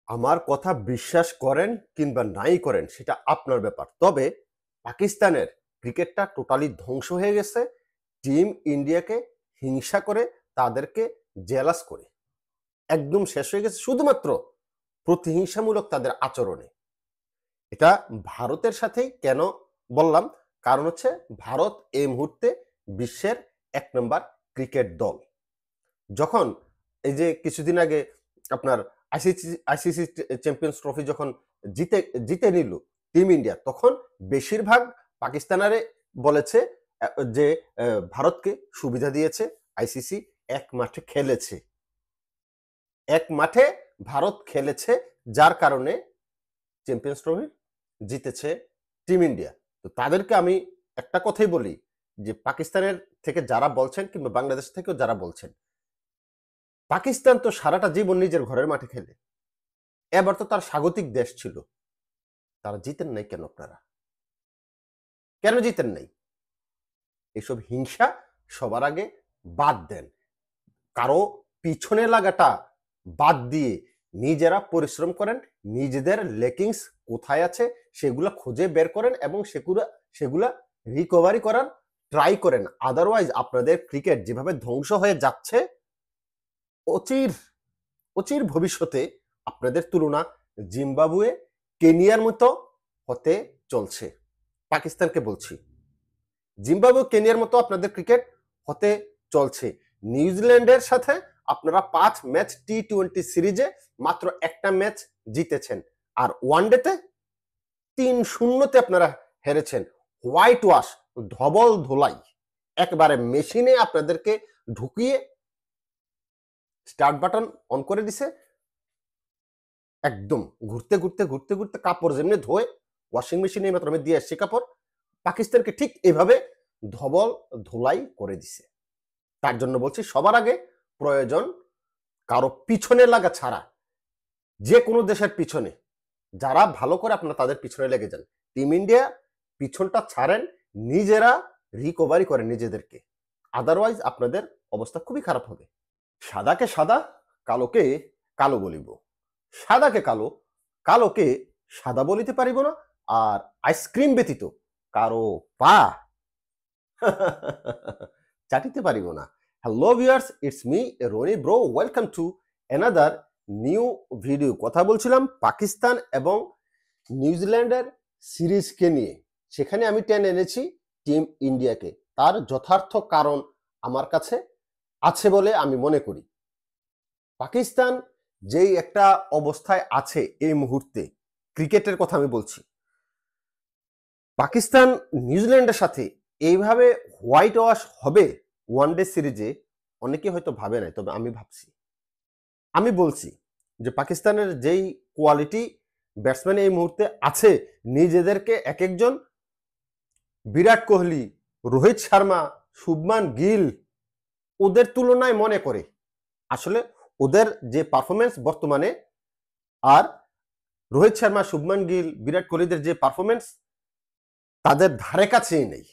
আমার কথা বিশ্বাস করেন কিংবা নাই করেন সেটা আপনার ব্যাপার। তবে পাকিস্তানের ক্রিকেটটা টোটালি ধ্বংস হয়ে গেছে টিম ইন্ডিয়াকে হিংসা করে, তাদেরকে জেলাস করে। একদম শেষ হয়ে গেছে শুধুমাত্র প্রতিহিংসামূলক তাদের আচরণে। এটা ভারতের সাথেই কেন বললাম? কারণ হচ্ছে ভারত এই মুহূর্তে বিশ্বের ১ নম্বর ক্রিকেট দল। যখন এই যে কিছুদিন আগে আপনার আইসিসি চ্যাম্পিয়ন্স ট্রফি যখন জিতে জিতে নিল টিম ইন্ডিয়া, তখন বেশিরভাগ পাকিস্তানারে বলেছে যে ভারতকে সুবিধা দিয়েছে আইসিসি। এক মাঠে খেলেছে, এক মাঠে ভারত খেলেছে, যার কারণে চ্যাম্পিয়ন্স ট্রফি জিতেছে টিম ইন্ডিয়া। তো তাদেরকে আমি একটা কথাই বলি যে পাকিস্তানের থেকে যারা বলছেন কিংবা বাংলাদেশ থেকেও যারা বলছেন, পাকিস্তান তো সারাটা জীবন নিজের ঘরের মাঠে খেলে, এবার তো তার স্বাগতিক দেশ ছিল, তারা জিতেন নাই কেন? আপনারা কেন জিতেন নাই? এসব হিংসা সবার আগে বাদ দেন। কারো পিছনে লাগাটা বাদ দিয়ে নিজেরা পরিশ্রম করেন, নিজেদের লেকিংস কোথায় আছে সেগুলা খুঁজে বের করেন এবং সেগুলা রিকভারি করার ট্রাই করেন। আদারওয়াইজ আপনাদের ক্রিকেট যেভাবে ধ্বংস হয়ে যাচ্ছে, অচির অচির ভবিষ্যতে আপনাদের তুলনা জিম্বাবুয়ে, কেনিয়ার মতো হতে চলছে। পাকিস্তানকে বলছি, জিম্বাবুয়ে, কেনিয়ার মতো আপনাদের ক্রিকেট হতে চলছে। নিউজিল্যান্ডের সাথে আপনারা 5 ম্যাচ টি-20 সিরিজে মাত্র একটা ম্যাচ জিতেছেন, আর ওয়ানডেতে 3-0 আপনারা হেরেছেন। হোয়াইট ওয়াশ, ধবল ধোলাই, একবারে মেশিনে আপনাদেরকে ঢুকিয়ে স্টার্ট বাটন অন করে দিছে। একদম ঘুরতে ঘুরতে ঘুরতে ঘুরতে কাপড় যেমনি ধোয় ওয়াশিং মেশিনে মাত্র আমি দিয়ে আসছি কাপড়, পাকিস্তানকে ঠিক এভাবে ধবল ধোলাই করে দিছে। তার জন্য বলছি সবার আগে প্রয়োজন কারো পিছনে লাগা ছাড়া, যে কোনো দেশের পিছনে যারা ভালো করে আপনারা তাদের পিছনে লেগে যান। টিম ইন্ডিয়া পিছনটা ছাড়েন, নিজেরা রিকভারি করেন নিজেদেরকে, আদারওয়াইজ আপনাদের অবস্থা খুবই খারাপ হবে। সাদাকে সাদা, কালোকে কালো বলিব, সাদাকে কালো, কালোকে সাদা বলিতে পারিব না, আর আইসক্রিম ব্যতীত কারো পা চাটিতে পারিব না। Hello viewers, it's me Roni bro, welcome to another new video. কথা বলছিলাম পাকিস্তান এবং নিউজিল্যান্ডের সিরিজকে নিয়ে, সেখানে আমি টেনে এনেছি টিম ইন্ডিয়াকে। তার যথার্থ কারণ আমার কাছে আছে বলে আমি মনে করি। পাকিস্তান যেই একটা অবস্থায় আছে এই মুহূর্তে, ক্রিকেটের কথা আমি বলছি, পাকিস্তান নিউজিল্যান্ডের সাথে এইভাবে হোয়াইট ওয়াশ হবে ওয়ানডে সিরিজে অনেকে হয়তো ভাবে নাই, তবে আমি ভাবছি। আমি বলছি যে পাকিস্তানের যেই কোয়ালিটি ব্যাটসম্যান এই মুহূর্তে আছে, নিজেদেরকে এক একজন বিরাট কোহলি, রোহিত শর্মা, শুভমান গিল ওদের তুলনায় মনে করে। আসলে ওদের যে পারফরমেন্স বর্তমানে, আর রোহিত শর্মা, শুভমান গিল, বিরাট কোহলিদের যে পারফরমেন্স, তাদের ধারে কাছেই নেই।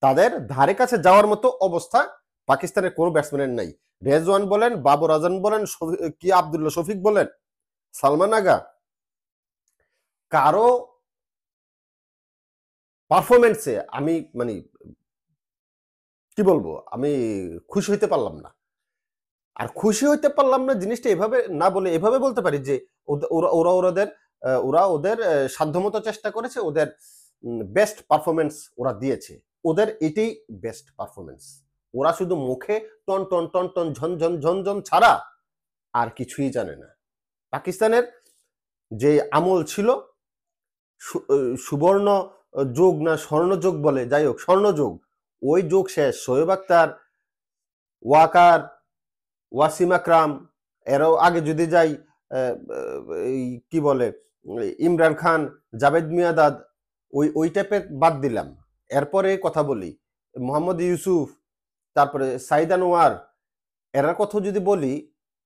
তাদের ধারে কাছে যাওয়ার মতো অবস্থা পাকিস্তানের কোনো ব্যাটসম্যানের নাই। রেজওয়ান বলেন, বাবর আজম বলেন, কি আব্দুল্লাহ শফিক বলেন, সালমান আগা, কারো পারফরমেন্সে আমি মানে কি বলবো, আমি খুশি হইতে পারলাম না। আর খুশি হইতে পারলাম না জিনিসটা এভাবে না বলে এভাবে বলতে পারি যে ওরা ওদের সাধ্যমতো চেষ্টা করেছে, ওদের বেস্ট পারফরমেন্স ওরা দিয়েছে, ওদের এটাই বেস্ট পারফরমেন্স। ওরা শুধু মুখে টন টন টন টন ঝনঝন ঝনঝন ছাড়া আর কিছুই জানে না। পাকিস্তানের যে আমল ছিল, সুবর্ণ যুগ না স্বর্ণ যুগ বলে, যাই হোক স্বর্ণযুগ, ওই যুগ শেষ। শোয়েব আক্তার, ওয়াকার, ওয়াসিম আকরাম, এরও আগে যদি যাই এই কি বলে ইমরান খান, জাভেদ মিয়াঁদাদ, ওই টাইপের বাদ দিলাম। এরপরে কথা বলি মোহাম্মদ ইউসুফ, তারপরে সাইদ আনোয়ার, এরার কথা যদি বলি,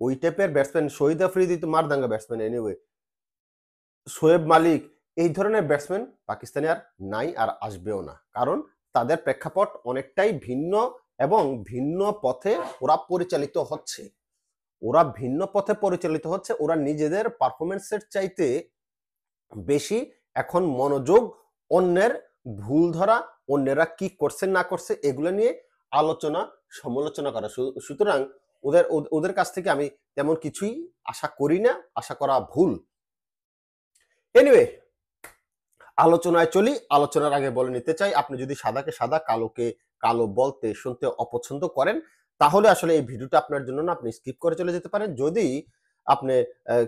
ওই টাইপের ব্যাটসম্যান, শহীদ আফ্রিদি তো মারদাঙ্গা ব্যাটসম্যান এনিওয়ে, শোয়েব মালিক, এই ধরনের ব্যাটসম্যান পাকিস্তানে আর নাই, আর আসবেও না। কারণ তাদের প্রেক্ষাপট অনেকটাই ভিন্ন এবং ভিন্ন পথে ওরা পরিচালিত হচ্ছে। ওরা ভিন্ন পথে পরিচালিত হচ্ছে। ওরা নিজেদের পারফরমেন্সের চাইতে বেশি এখন মনোযোগ অন্যের ভুল ধরা, অন্যেরা কি করছে না করছে এগুলো নিয়ে আলোচনা সমালোচনা করা। সুতরাং ওদের কাছ থেকে আমি তেমন কিছুই আশা করি না, আশা করা ভুল। এনিওয়ে, আলোচনায় চলি। আলোচনার আগে বলে নিতে চাই, আপনি যদি সাদাকে সাদা কালোকে কালো বলতে শুনতে অপছন্দ করেন তাহলে আসলে এই ভিডিওটা আপনার জন্য না, আপনি স্কিপ করে চলে যেতে পারেন। যদি আপনি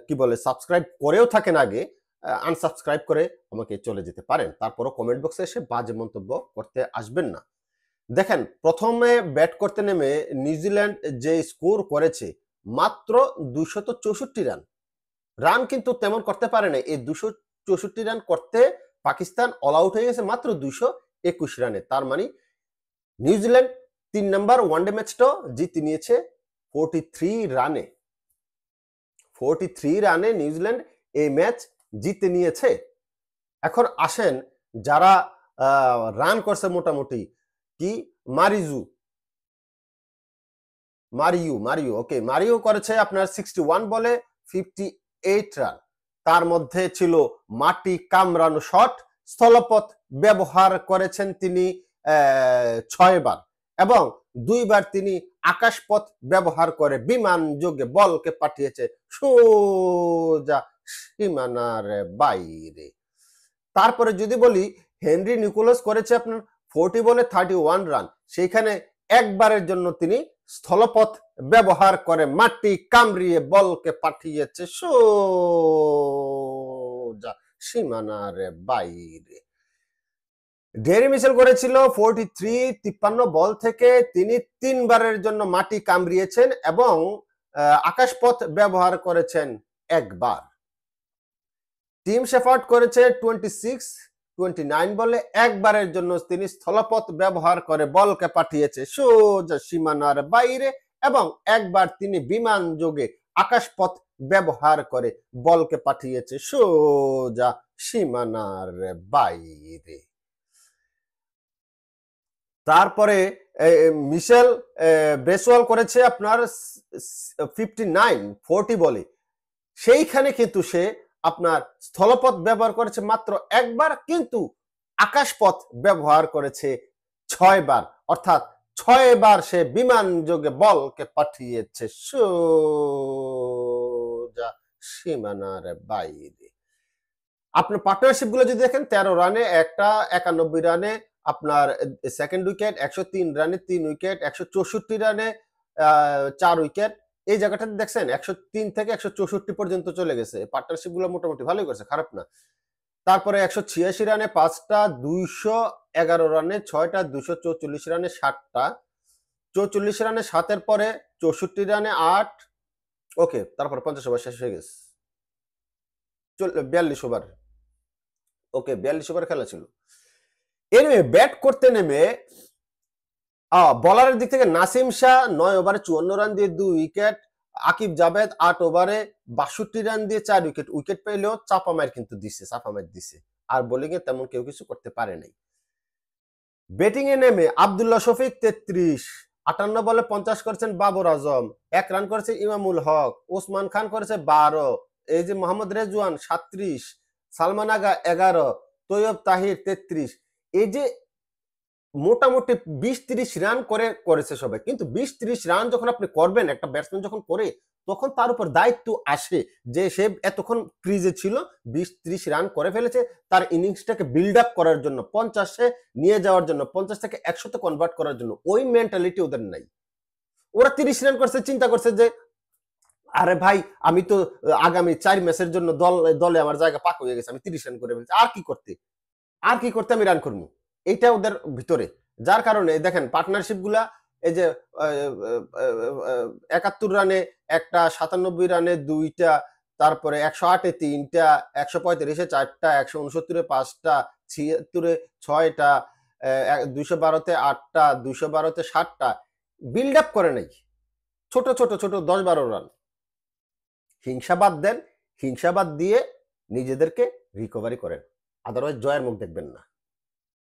কি বলে সাবস্ক্রাইব করেও থাকেন আগে, আনসাবস্ক্রাইব করে আমাকে চলে যেতে পারেন। তারপরও কমেন্ট বক্সে এসে বাজে মন্তব্য করতে আসবেন না। দেখেন, প্রথমে ব্যাট করতে নেমে নিউজিল্যান্ড যে স্কোর করেছে মাত্র 264 রান। রান কিন্তু তেমন করতে পারে না। এই 264 রান করতে পাকিস্তান অল আউট হয়ে গেছে মাত্র 221 রানে। তার মানে নিউজিল্যান্ড 3 নম্বর ওয়ানডে ম্যাচটা জিতে নিয়েছে 43 রানে। 43 রানে নিউজিল্যান্ড এই ম্যাচ জিতে নিয়েছে। এখন আসেন, যারা রান করছে মোটামুটি, কি মারিও করেছে আপনার 61 বলে 58 রান। তার মধ্যে ছিল মাটি কামড়ানো শট, স্থলপথ ব্যবহার করেছেন তিনি 6 বার এবং 2 বার তিনি আকাশপথ ব্যবহার করে বিমান যোগে বলকে পাঠিয়েছে সোজা সীমানার বাইরে। তারপরে যদি বলি, হেনরি নিকোলাস করেছে আপনার 40 বলে 31 রান। সেইখানে একবারের জন্য তিনি স্থলপথ ব্যবহার করে মাটি কামড়িয়ে বলকে পাঠিয়েছে সোজা সীমানার বাইরে। ডেরি মিচেল করেছিল 43, 53 বল থেকে তিনি 3 বারের জন্য মাটি কামড়িয়েছেন এবং আকাশপথ ব্যবহার করেছেন একবার। টিম শেফার্ড করেছে 26, 29 বলে একবারের জন্য তিনি স্থলপথ ব্যবহার করে বলকে পাঠিয়েছে সোজা সীমানার বাইরে এবং একবার তিনি বিমান যোগে আকাশপথ ব্যবহার করে বলকে পাঠিয়েছে সোজা সীমানার বাইরে। তারপরে মিশেল ব্রেসওয়াল করেছে আপনার 59, 40 বলে। সেইখানে কিন্তু সে আপনার স্থলপথ ব্যবহার করেছে মাত্র একবার, কিন্তু আকাশপথ ব্যবহার করেছে 6 বার, অর্থাৎ 6 বার সে বিমান যোগে বলকে পাঠিয়েছে সোজা সীমানার বাইরে। আপনার পার্টনারশিপ গুলো যদি দেখেন, 13 রানে একটা, 91 রানে আপনার সেকেন্ড উইকেট, 103 রানে 3 উইকেট, 164 রানে 4 উইকেট। এই জায়গাটাতে দেখছেন 103 থেকে 164 পর্যন্ত চলে গেছে। পার্টনারশিপ গুলো মোটামুটি ভালোই করছে, খারাপ না। তারপরে 186 রানে 5টা, 211 রানে 6টা, 244 রানে 7টা, 44 রানে 7-এর পরে 64 রানে 8। ওকে, তারপরে 50 ওভার শেষ হয়ে গেছে, 42 ওভার। ওকে, 42 ওভার খেলা ছিল। এনিওয়ে, ব্যাট করতে নেমে বলারের দিক থেকে নাসিম শাহ 9 ওভারে 54 রান দিয়ে 2 উইকেট, আকিব জাভেদ 8 ওভারে 62 রান দিয়ে 4 উইকেট। উইকেট পেলেও চাপা মার কিন্তু দিছে, আর বোলিং এ তেমন কেউ কিছু করতে পারে নাই। ব্যাটিং এ নেমে আব্দুল্লাহ শফিক 33, 58 বলে 50 করেছেন বাবর আজম, 1 রান করেছে ইমামুল হক, ওসমান খান করেছে 12, এই যে মোহাম্মদ রেজওয়ান 37, সালমান আগা 11, তৈয়ব তাহির 33। এই যে মোটামুটি 20-30 রান করেছে সবাই। কিন্তু 20-30 রান যখন আপনি করবেন, একটা ব্যাটসম্যান যখন করে, তখন তার উপর দায়িত্ব আসে যে সে এতক্ষণ ক্রিজে ছিল, 20-30 রান করে ফেলেছে, তার ইনিংসটাকে বিল্ড আপ করার জন্য, 50-এ নিয়ে যাওয়ার জন্য, 50 থেকে 100-তে কনভার্ট করার জন্য। ওই মেন্টালিটি ওদের নাই। ওরা 30 রান করছে, চিন্তা করছে যে আরে ভাই, আমি তো আগামী 4 ম্যাচের জন্য দলে আমার জায়গা পাক হয়ে গেছে, আমি 30 রান করে ফেলছি, আর কি করতে আমি রান করবো, এইটা ওদের ভিতরে। যার কারণে দেখেন পার্টনারশিপ গুলা, এই যে 71 রানে একটা, 97 রানে 2টা, তারপরে 108-এ 3টা, 135-এ 4টা, 169-এ 5টা, 76-এ 6টা, 212-তে 8টা, 212-তে 7টা, বিল্ড আপ করে নাই। ছোট 10-12 রান। হিংসাবাদ দেন, হিংসাবাদ দিয়ে নিজেদেরকে রিকভারি করেন, আদারওয়াইজ জয়ের মুখ দেখবেন না।